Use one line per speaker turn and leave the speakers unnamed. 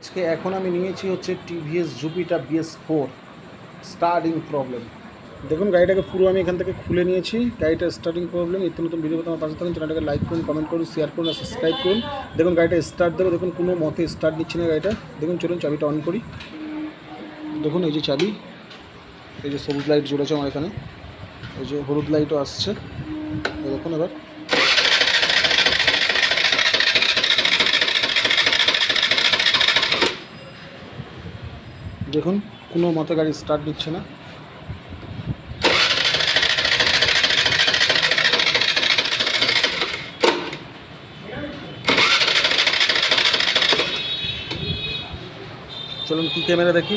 আজকে এখন আমি নিয়েছি হচ্ছে TVS Jupiter BS4 starting problem. দেখুন গাড়িটাকে পুরো আমি এখান থেকে খুলে নিয়েছি। গাড়িটা স্টার্টিং প্রবলেম। নিত্য নতুন ভিডিও আমার পাশে থাকুন, চ্যানেলটাকে লাইক করুন, কমেন্ট করুন, শেয়ার করুন আর সাবস্ক্রাইব করুন। দেখুন গাড়িটা স্টার্ট দেবো, দেখুন কোনো মতে স্টার্ট নিচ্ছে না গাড়িটা। দেখুন চলুন চাবিটা অন করি। দেখুন এই যে চাবি, এই যে সবুজ লাইট জ্বলেছে আমার এখানে, এই যে হলুদ লাইটও আসছে। দেখুন এবার দেখুন কোনো মতে গাড়ি স্টার্ট নিচ্ছে না। চলুন কি ক্যামেরা দেখি।